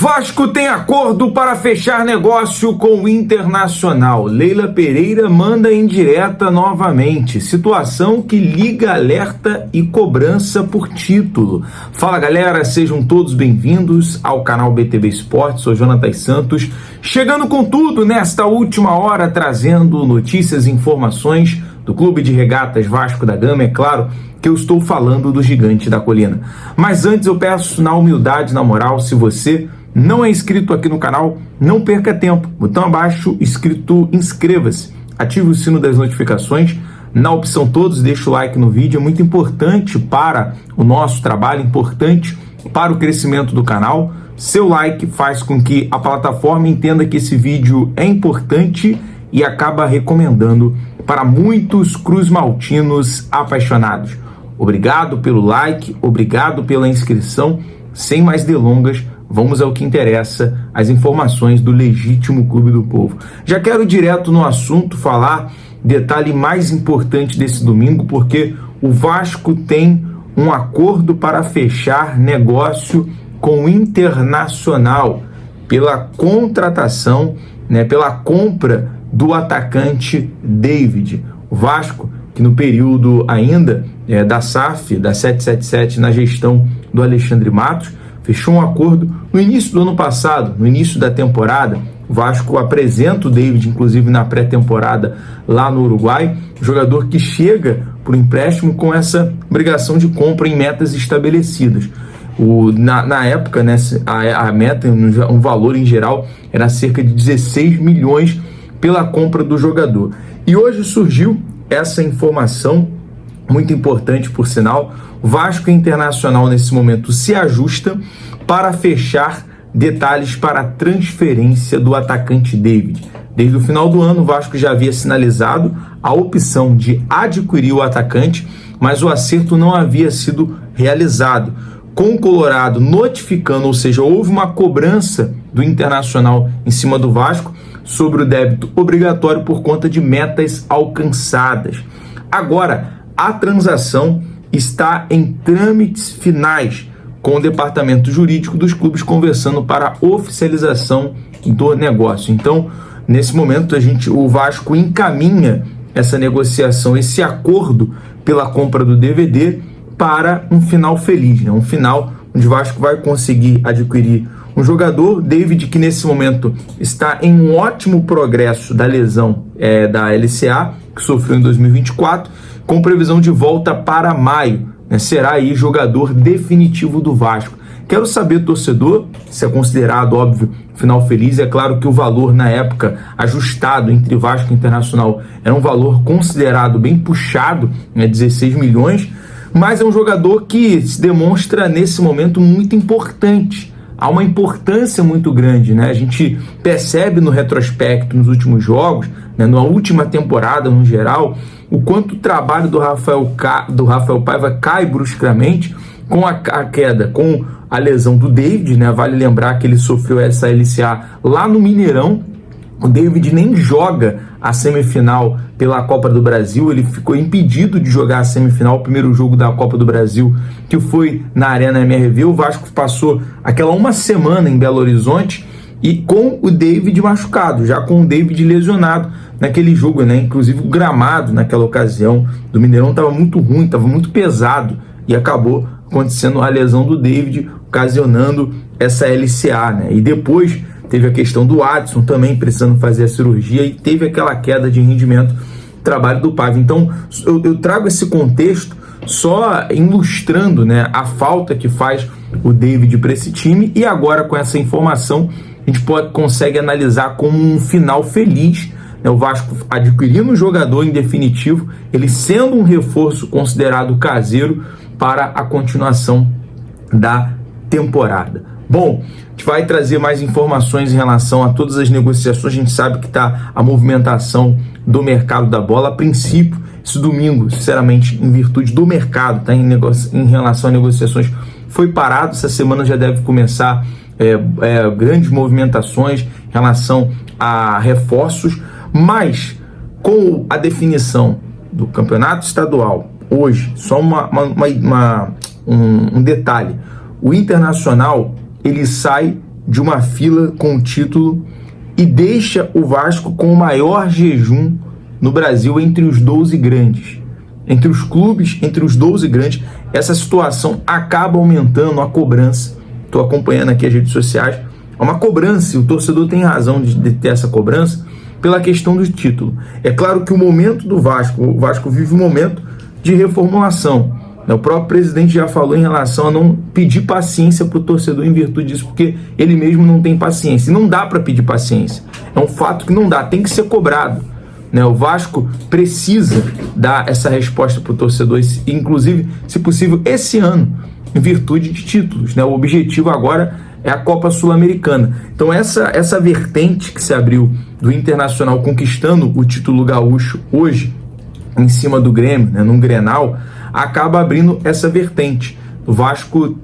Vasco tem acordo para fechar negócio com o Internacional. Leila Pereira manda indireta novamente. Situação que liga alerta e cobrança por título. Fala galera, sejam todos bem-vindos ao canal BTB Esportes. Sou Jonatas Santos, chegando com tudo nesta última hora, trazendo notícias e informações do Clube de Regatas Vasco da Gama. É claro que eu estou falando do Gigante da Colina. Mas antes eu peço, na humildade, na moral, se você não é inscrito aqui no canal, não perca tempo. Botão abaixo escrito inscreva-se. Ative o sino das notificações. Na opção todos, deixa o like no vídeo. É muito importante para o nosso trabalho, importante para o crescimento do canal. Seu like faz com que a plataforma entenda que esse vídeo é importante e acaba recomendando para muitos cruzmaltinos apaixonados. Obrigado pelo like, obrigado pela inscrição. Sem mais delongas, vamos ao que interessa, as informações do legítimo Clube do Povo. Já quero direto no assunto falar detalhe mais importante desse domingo, porque o Vasco tem um acordo para fechar negócio com o Internacional pela contratação, pela compra do atacante David. O Vasco, que no período ainda da SAF, da 777, na gestão do Alexandre Matos, fechou um acordo no início do ano passado, no início da temporada. O Vasco apresenta o David, inclusive na pré-temporada lá no Uruguai, jogador que chega por empréstimo com essa obrigação de compra em metas estabelecidas. Na época, a meta, um valor em geral, era cerca de 16 milhões pela compra do jogador. E hoje surgiu essa informação, muito importante por sinal. O Vasco Internacional nesse momento se ajusta para fechar detalhes para a transferência do atacante David. Desde o final do ano, o Vasco já havia sinalizado a opção de adquirir o atacante, mas o acerto não havia sido realizado. Com o Colorado notificando, ou seja, houve uma cobrança do Internacional em cima do Vasco sobre o débito obrigatório por conta de metas alcançadas. Agora, a transação está em trâmites finais, com o departamento jurídico dos clubes conversando para a oficialização do negócio. Então, nesse momento, o Vasco encaminha essa negociação, esse acordo pela compra do DVD para um final feliz, um final onde o Vasco vai conseguir adquirir um jogador, David, que nesse momento está em um ótimo progresso da lesão da LCA, que sofreu em 2024, com previsão de volta para maio. Será aí jogador definitivo do Vasco. Quero saber, torcedor, se é considerado, óbvio, final feliz. É claro que o valor na época ajustado entre Vasco e Internacional era um valor considerado bem puxado, 16 milhões, mas é um jogador que se demonstra nesse momento muito importante. Há uma importância muito grande, A gente percebe no retrospecto, nos últimos jogos, na última temporada no geral, o quanto o trabalho do Rafael Paiva cai bruscamente com a queda, com a lesão do David, Vale lembrar que ele sofreu essa LCA lá no Mineirão. O David nem joga a semifinal pela Copa do Brasil, ele ficou impedido de jogar a semifinal, o primeiro jogo da Copa do Brasil, que foi na Arena MRV. O Vasco passou aquela uma semana em Belo Horizonte e com o David machucado, já com o David lesionado naquele jogo, Inclusive o gramado naquela ocasião do Mineirão estava muito ruim, estava muito pesado e acabou acontecendo a lesão do David, ocasionando essa LCA, E depois teve a questão do Adson também precisando fazer a cirurgia e teve aquela queda de rendimento do trabalho do Paiva. Então eu trago esse contexto só ilustrando, a falta que faz o David para esse time, e agora com essa informação a gente consegue analisar como um final feliz, o Vasco adquirindo um jogador em definitivo, ele sendo um reforço considerado caseiro para a continuação da temporada. Bom, a gente vai trazer mais informações em relação a todas as negociações. A gente sabe que está a movimentação do mercado da bola. A princípio, esse domingo, sinceramente, em virtude do mercado, em relação a negociações, foi parado. Essa semana já deve começar grandes movimentações em relação a reforços, mas com a definição do campeonato estadual hoje, só um detalhe: o Internacional ele sai de uma fila com o título e deixa o Vasco com o maior jejum no Brasil entre os 12 grandes. Entre os clubes, entre os 12 grandes, essa situação acaba aumentando a cobrança. Estou acompanhando aqui as redes sociais. É uma cobrança, e o torcedor tem razão de ter essa cobrança pela questão do título. É claro que o momento do Vasco, o Vasco vive um momento de reformulação. O próprio presidente já falou em relação a não pedir paciência para o torcedor em virtude disso, porque ele mesmo não tem paciência. E não dá para pedir paciência. É um fato que não dá, tem que ser cobrado. O Vasco precisa dar essa resposta para o torcedor, inclusive, se possível, esse ano, em virtude de títulos. O objetivo agora é a Copa Sul-Americana. Então essa vertente que se abriu do Internacional conquistando o título gaúcho hoje, em cima do Grêmio, num Grenal, acaba abrindo essa vertente. O Vasco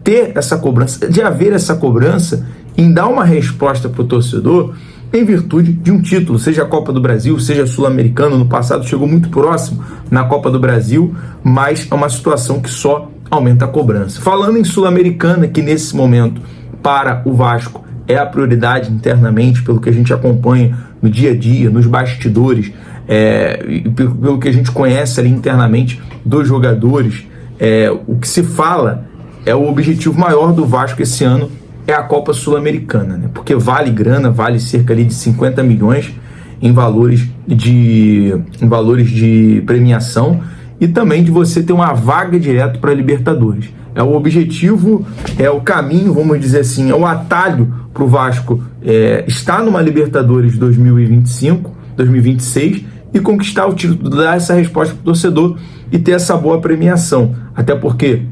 ter essa cobrança, de haver essa cobrança em dar uma resposta para o torcedor em virtude de um título, seja a Copa do Brasil, seja Sul-Americano. No passado chegou muito próximo na Copa do Brasil, mas é uma situação que só aumenta a cobrança. Falando em Sul-Americana, que nesse momento para o Vasco é a prioridade internamente, pelo que a gente acompanha no dia a dia, nos bastidores, pelo que a gente conhece ali internamente dos jogadores, o que se fala é o objetivo maior do Vasco esse ano é a Copa Sul-Americana, porque vale grana, vale cerca ali de 50 milhões em valores de premiação e também de você ter uma vaga direto para a Libertadores. É o objetivo, é o caminho, vamos dizer assim, é o atalho para o Vasco estar numa Libertadores 2025, 2026 e conquistar o título, dar essa resposta para o torcedor e ter essa boa premiação. Até porque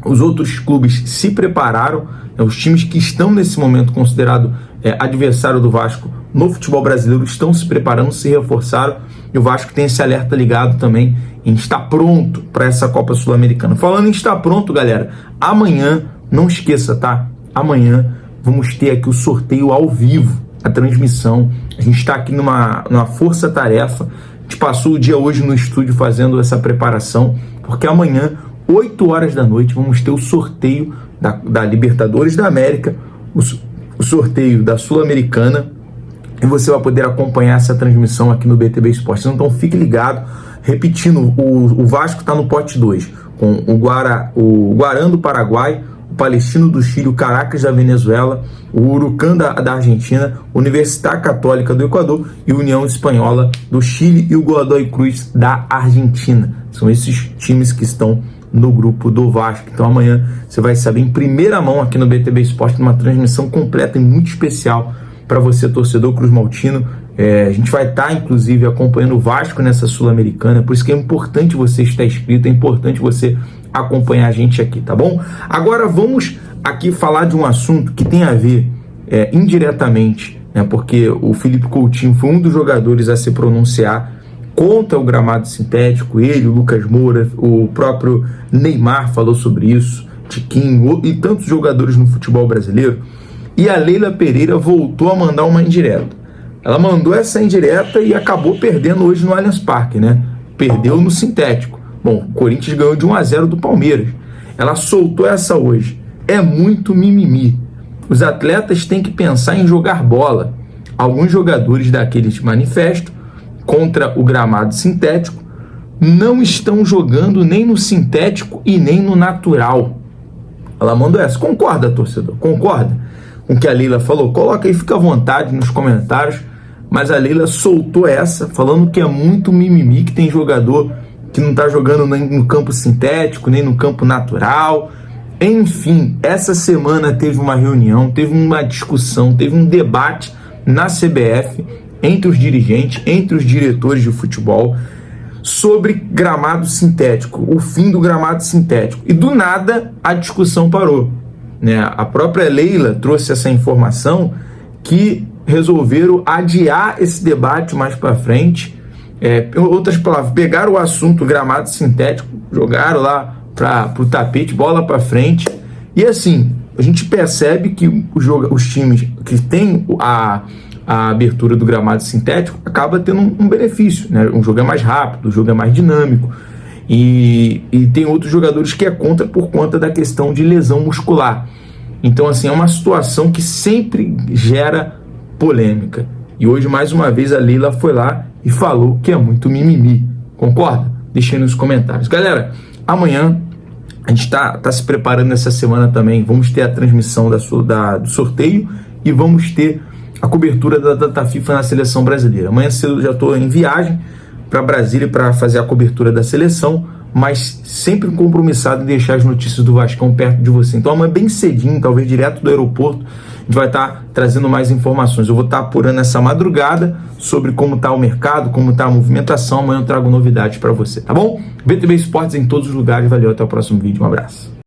os outros clubes se prepararam, os times que estão nesse momento considerado adversário do Vasco no futebol brasileiro estão se preparando, se reforçaram, e o Vasco tem esse alerta ligado também em estar pronto para essa Copa Sul-Americana. Falando em estar pronto, galera, amanhã, não esqueça, tá? Amanhã vamos ter aqui o sorteio ao vivo, a transmissão. A gente está aqui numa força-tarefa. A gente passou o dia hoje no estúdio fazendo essa preparação, porque amanhã, 8 horas da noite, vamos ter o sorteio da Libertadores da América, o sorteio da Sul-Americana, e você vai poder acompanhar essa transmissão aqui no BTB Esportes. Então fique ligado. Repetindo, o Vasco está no pote 2, com o Guarani do Paraguai, o Palestino do Chile, o Caracas da Venezuela, o Huracan da Argentina, Universidade Católica do Equador e União Espanhola do Chile e o Godoy Cruz da Argentina. São esses times que estão no grupo do Vasco. Então amanhã você vai saber em primeira mão aqui no BTB Esporte, numa transmissão completa e muito especial para você, torcedor Cruz Maltino. A gente vai estar, inclusive, acompanhando o Vasco nessa Sul-Americana, por isso que é importante você estar inscrito, é importante você acompanhar a gente aqui, tá bom? Agora vamos aqui falar de um assunto que tem a ver indiretamente, porque o Felipe Coutinho foi um dos jogadores a se pronunciar contra o gramado sintético, ele, o Lucas Moura, o próprio Neymar falou sobre isso, Tiquinho e tantos jogadores no futebol brasileiro, e a Leila Pereira voltou a mandar uma indireta. Ela mandou essa indireta e acabou perdendo hoje no Allianz Parque, Perdeu no sintético. Bom, o Corinthians ganhou de 1-0 do Palmeiras. Ela soltou essa hoje. É muito mimimi. Os atletas têm que pensar em jogar bola. Alguns jogadores daqueles manifestos contra o gramado sintético não estão jogando nem no sintético e nem no natural. Ela mandou essa. Concorda, torcedor? Concorda com o que a Leila falou? Coloca aí, fica à vontade nos comentários. Mas a Leila soltou essa, falando que é muito mimimi, que tem jogador que não está jogando nem no campo sintético, nem no campo natural. Enfim, essa semana teve uma reunião, teve uma discussão, teve um debate na CBF, entre os dirigentes, entre os diretores de futebol, sobre gramado sintético, o fim do gramado sintético. E do nada a discussão parou. A própria Leila trouxe essa informação que resolveram adiar esse debate mais para frente. Em outras palavras, pegaram o assunto gramado sintético, jogaram lá para o tapete, bola para frente. E assim, a gente percebe que os times que têm a abertura do gramado sintético acaba tendo um benefício, Um jogo é mais rápido, o jogo é mais dinâmico. E tem outros jogadores que é contra por conta da questão de lesão muscular. Então, assim, é uma situação que sempre gera polêmica. E hoje, mais uma vez, a Leila foi lá e falou que é muito mimimi. Concorda? Deixa aí nos comentários. Galera, amanhã a gente tá se preparando essa semana também. Vamos ter a transmissão do sorteio e vamos ter a cobertura da data FIFA na seleção brasileira. Amanhã cedo eu já estou em viagem para Brasília para fazer a cobertura da seleção, mas sempre compromissado em deixar as notícias do Vascão perto de você. Então amanhã bem cedinho, talvez direto do aeroporto, a gente vai estar trazendo mais informações. Eu vou estar apurando essa madrugada sobre como está o mercado, como está a movimentação. Amanhã eu trago novidades para você, tá bom? VTB Esportes em todos os lugares. Valeu, até o próximo vídeo. Um abraço.